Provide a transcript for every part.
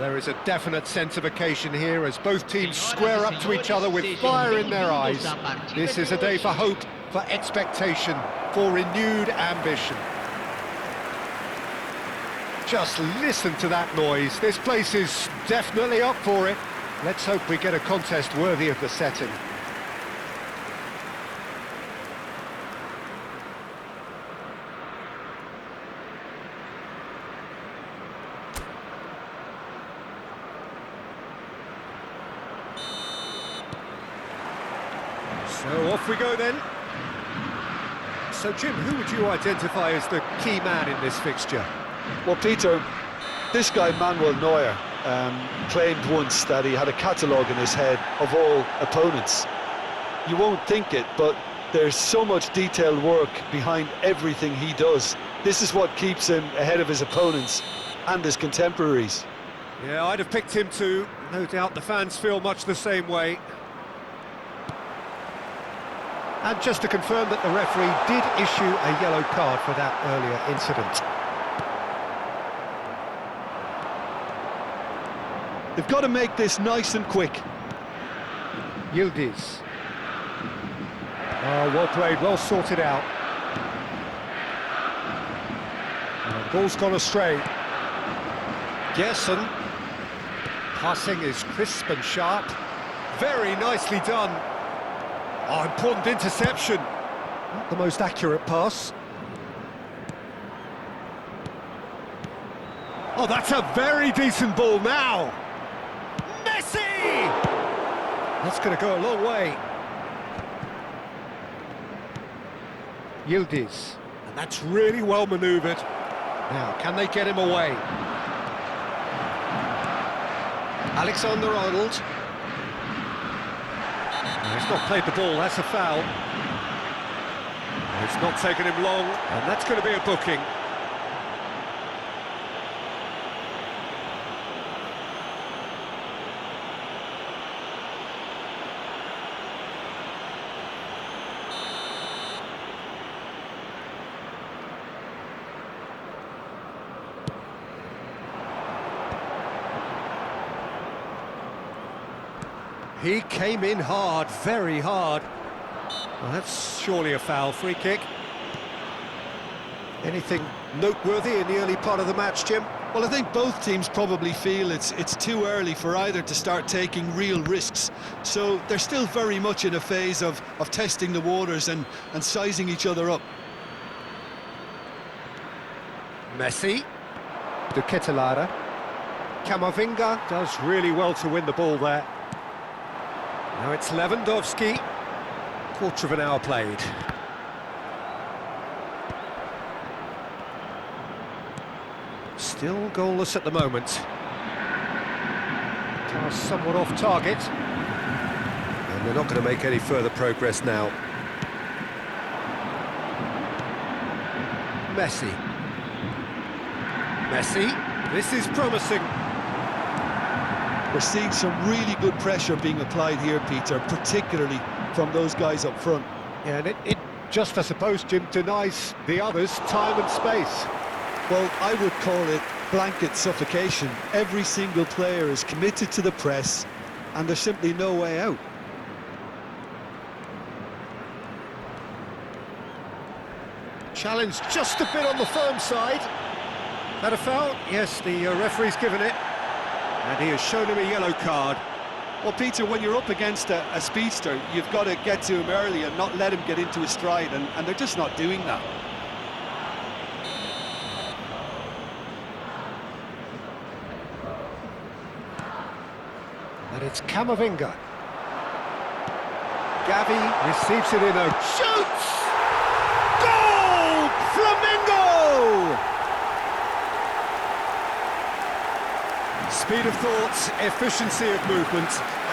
There is a definite sense of occasion here as both teams square up to each other with fire in their eyes. This is a day for hope, for expectation, for renewed ambition. Just listen to that noise. This place is definitely up for it. Let's hope we get a contest worthy of the setting. So off we go then. So Jim, who would you identify as the key man in this fixture? Well, Peter, this guy Manuel Neuer claimed once that he had a catalogue in his head of all opponents. You won't think it, but there's so much detailed work behind everything he does. This is what keeps him ahead of his opponents and his contemporaries. Yeah, I'd have picked him too. No doubt the fans feel much the same way. And just to confirm that the referee did issue a yellow card for that earlier incident. They've got to make this nice and quick. Yildiz. Oh, well played, well sorted out. And the ball's gone astray. Gerson. Passing is crisp and sharp. Very nicely done. Oh, important interception. Not the most accurate pass. Oh, that's a very decent ball now. Messi! That's going to go a long way. Yildiz. And that's really well manoeuvred. Now, can they get him away? Alexander-Arnold. He's not played the ball, that's a foul. It's not taken him long, and that's going to be a booking. He came in hard, very hard. Well, that's surely a foul. Free kick. Anything noteworthy in the early part of the match, Jim? Well, I think both teams probably feel it's too early for either to start taking real risks. So they're still very much in a phase of testing the waters and sizing each other up. Messi. De Ketelaere. Camavinga does really well to win the ball there. Now it's Lewandowski. Quarter of an hour played. Still goalless at the moment. Pass somewhat off target. And they're not going to make any further progress now. Messi. Messi. This is promising. We're seeing some really good pressure being applied here, Peter, particularly from those guys up front. Yeah, and it just, I suppose, Jim, denies the others time and space. Well, I would call it blanket suffocation. Every single player is committed to the press, and there's simply no way out. Challenge just a bit on the firm side. That a foul? Yes, the referee's given it. And he has shown him a yellow card. Well, Peter, when you're up against a speedster, you've got to get to him early and not let him get into his stride, and they're just not doing that. And it's Camavinga. Gavi receives it in a... Shoots! Goal! Flamingo! Speed of thought, efficiency of movement,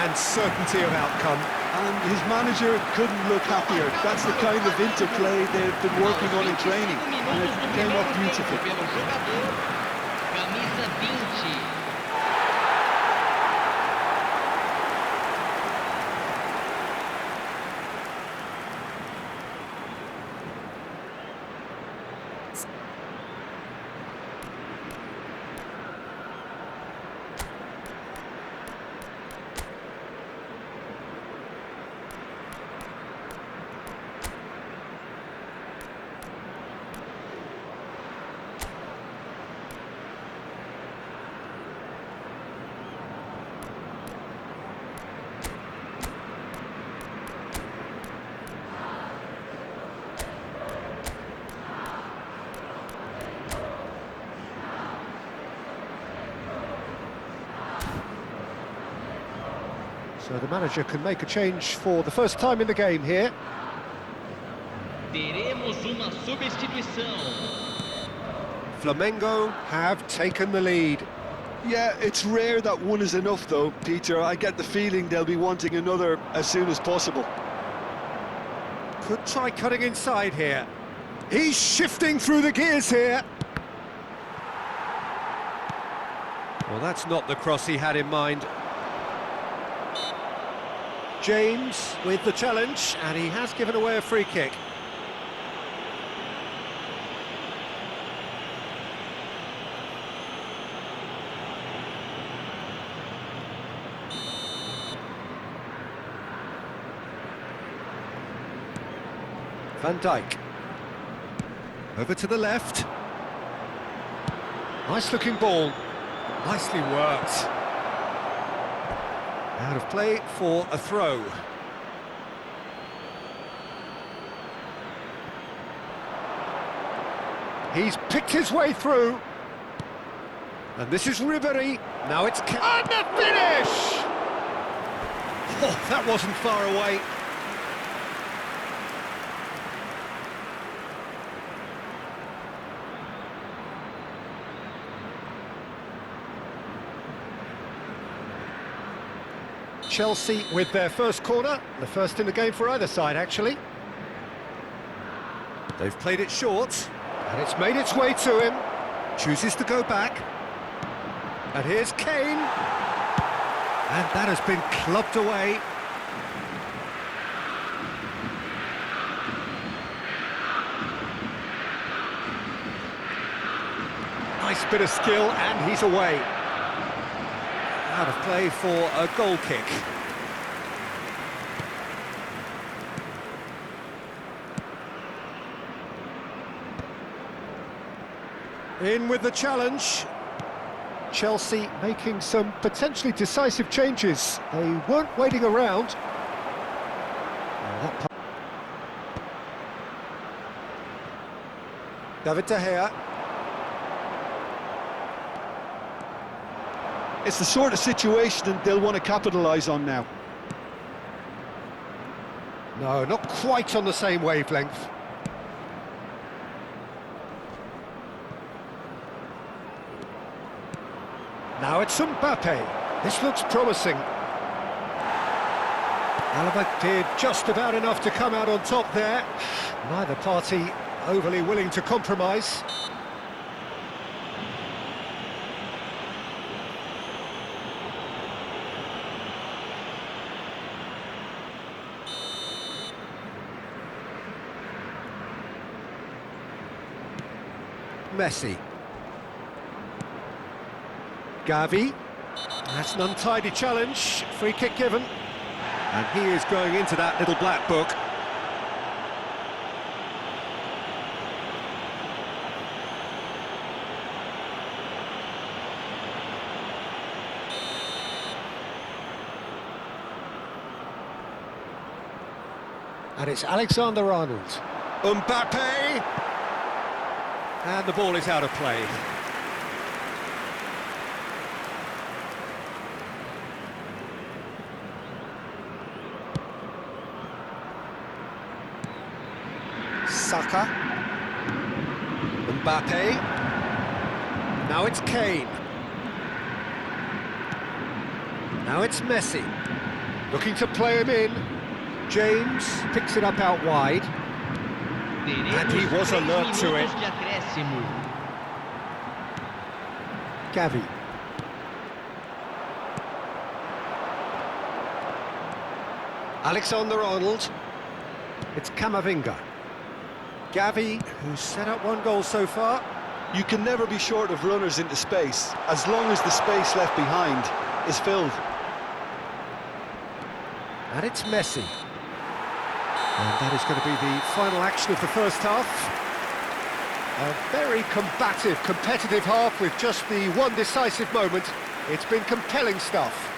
and certainty of outcome. And his manager couldn't look happier. That's the kind of interplay they've been working on in training, and it came off beautifully. So the manager can make a change for the first time in the game here. Teremos uma substituição. Flamengo have taken the lead. Yeah, it's rare that one is enough though, Peter. I get the feeling they'll be wanting another as soon as possible. Could try cutting inside here. He's shifting through the gears here. Well, that's not the cross he had in mind. James with the challenge, and he has given away a free kick. Van Dijk. Over to the left. Nice looking ball. Nicely worked. Out of play for a throw. He's picked his way through. And this is Ribery. Now it's... And the finish! Oh, that wasn't far away. Chelsea with their first corner, the first in the game for either side, actually. They've played it short, and it's made its way to him. Chooses to go back. And here's Kane. And that has been clubbed away. Nice bit of skill, and he's away. Out of play for a goal kick. In with the challenge. Chelsea making some potentially decisive changes. They weren't waiting around. David De Gea. It's the sort of situation that they'll want to capitalise on now. No, not quite on the same wavelength. Now it's Mbappe. This looks promising. Alaba did just about enough to come out on top there. Neither party overly willing to compromise. Messi. Gavi. That's an untidy challenge. Free kick given. And he is going into that little black book. And it's Alexander-Arnold. Mbappe! And the ball is out of play. Saka. Mbappe. Now it's Kane. Now it's Messi. Looking to play him in. James picks it up out wide. And he was alert to it. Gavi. Alexander-Arnold. It's Camavinga. Gavi, who's set up one goal so far. You can never be short of runners into space, as long as the space left behind is filled. And it's Messi. And that is going to be the final action of the first half. A very combative, competitive half with just the one decisive moment. It's been compelling stuff.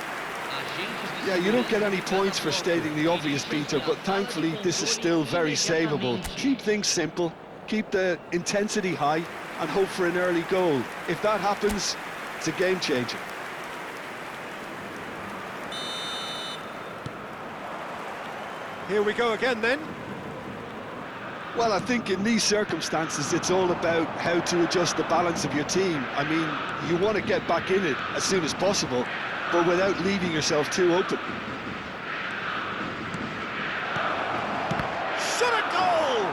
Yeah, you don't get any points for stating the obvious, Peter, but thankfully this is still very savable. Keep things simple, keep the intensity high, and hope for an early goal. If that happens, it's a game changer. Here we go again then. Well, I think in these circumstances, it's all about how to adjust the balance of your team. I mean, you want to get back in it as soon as possible, but without leaving yourself too open. Shot a goal!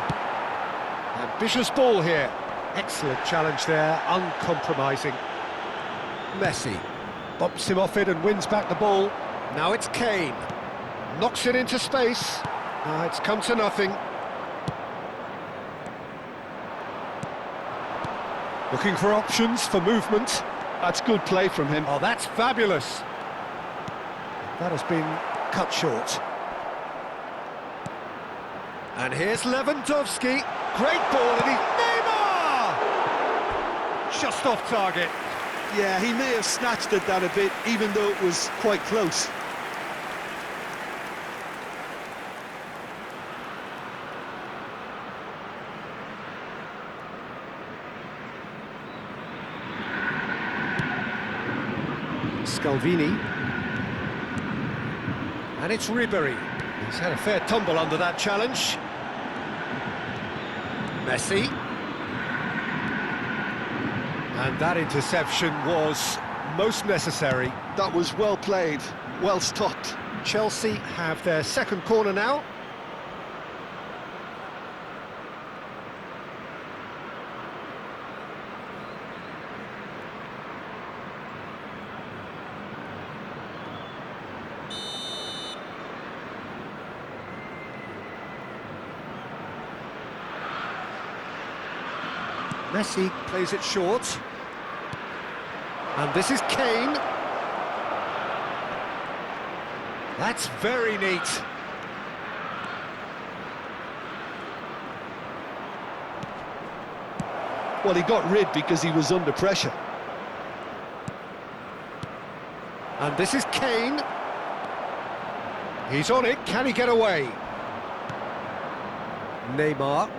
Ambitious ball here. Excellent challenge there, uncompromising. Messi bumps him off it and wins back the ball. Now it's Kane. Knocks it into space. It's come to nothing. Looking for options for movement. That's good play from him. Oh, that's fabulous. That has been cut short. And here's Lewandowski. Great ball, and Neymar! Just off target. Yeah, he may have snatched at that a bit, even though it was quite close. Scalvini. And it's Ribery. He's had a fair tumble under that challenge. Messi. And that interception was most necessary. That was well played, well stopped. Chelsea have their second corner now. Messi plays it short. And this is Kane. That's very neat. Well, he got rid because he was under pressure. And this is Kane. He's on it, can he get away? Neymar.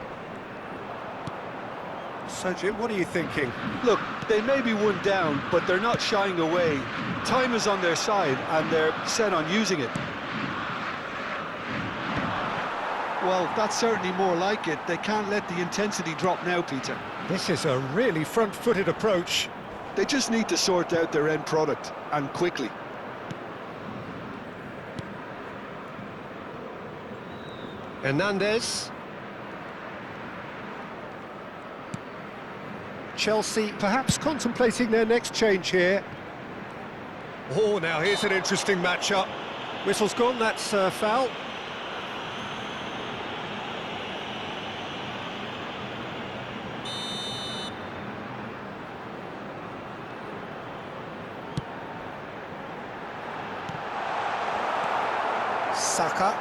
So, Jim, what are you thinking? Look, they may be one down, but they're not shying away. Time is on their side, and they're set on using it. Well, that's certainly more like it. They can't let the intensity drop now, Peter. This is a really front-footed approach. They just need to sort out their end product, and quickly. Hernandez. Chelsea perhaps contemplating their next change here. Oh, now here's an interesting matchup. Whistle's gone, that's foul. Saka.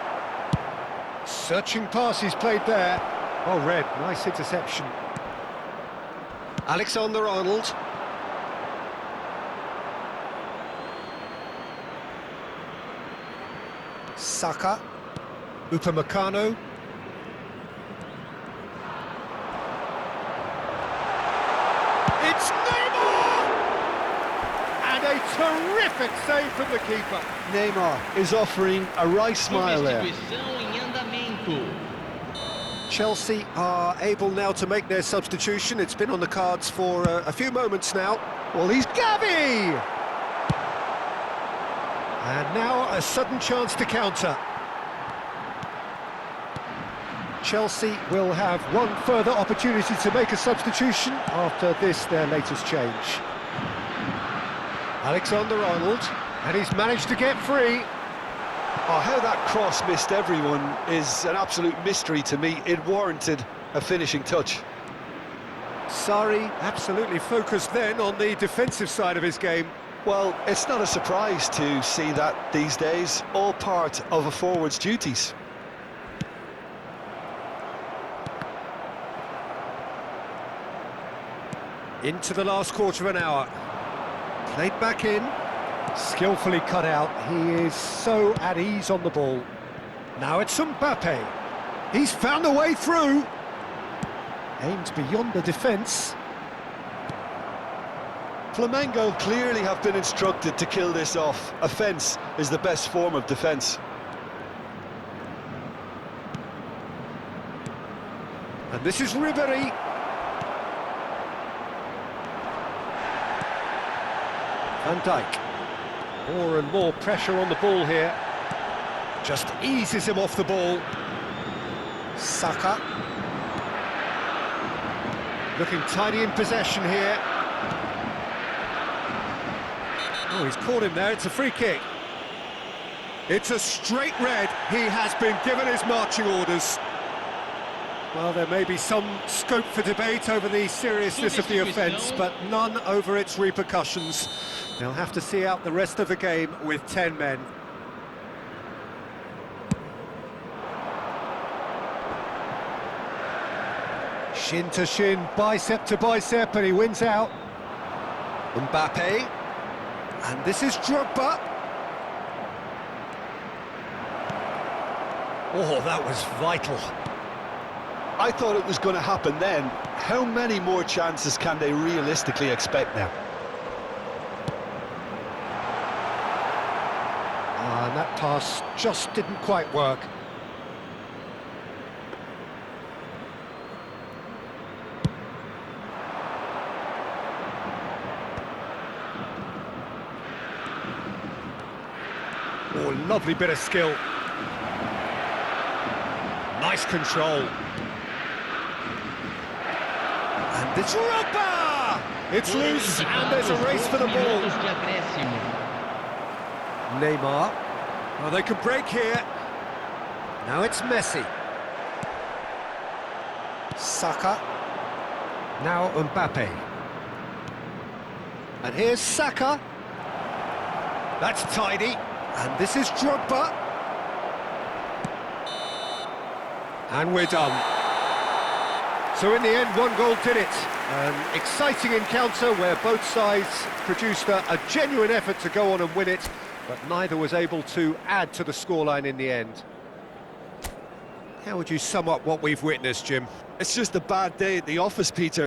Searching pass he's played there. Oh, red, nice interception. Alexander-Arnold. Saka. Upamecano. It's Neymar! And a terrific save from the keeper. Neymar is offering a wry smile there. Substituição em andamento. Chelsea are able now to make their substitution. It's been on the cards for a few moments now. Well, he's Gavi! And now a sudden chance to counter. Chelsea will have one further opportunity to make a substitution after this, their latest change. Alexander-Arnold, and he's managed to get free. Oh, how that cross missed everyone is an absolute mystery to me. It warranted a finishing touch. Sarri absolutely focused then on the defensive side of his game. Well, it's not a surprise to see that these days, all part of a forward's duties. Into the last quarter of an hour. Played back in. Skillfully cut out. He is so at ease on the ball. Now it's Mbappe. He's found a way through. Aimed beyond the defence. Flamengo clearly have been instructed to kill this off. Offence is the best form of defence. And this is Ribery. Van Dijk. More and more pressure on the ball here. Just eases him off the ball. Saka. Looking tidy in possession here. Oh, he's caught him there, it's a free kick. It's a straight red, he has been given his marching orders. Well, there may be some scope for debate over the seriousness of the offence, but none over its repercussions. They'll have to see out the rest of the game with 10 men. Shin to shin, bicep to bicep, and he wins out. Mbappe. And this is Drogba. Oh, that was vital. I thought it was going to happen then. How many more chances can they realistically expect now? And that pass just didn't quite work. Oh, lovely bit of skill. Nice control. And it's Drogba! It's loose, and there's a race for the ball. Neymar. Oh, they could break here. Now it's Messi. Saka. Now Mbappe. And here's Saka. That's tidy. And this is Drogba. And we're done. So in the end, one goal did it. An exciting encounter where both sides produced a genuine effort to go on and win it, but neither was able to add to the scoreline in the end. How would you sum up what we've witnessed, Jim? It's just a bad day at the office, Peter.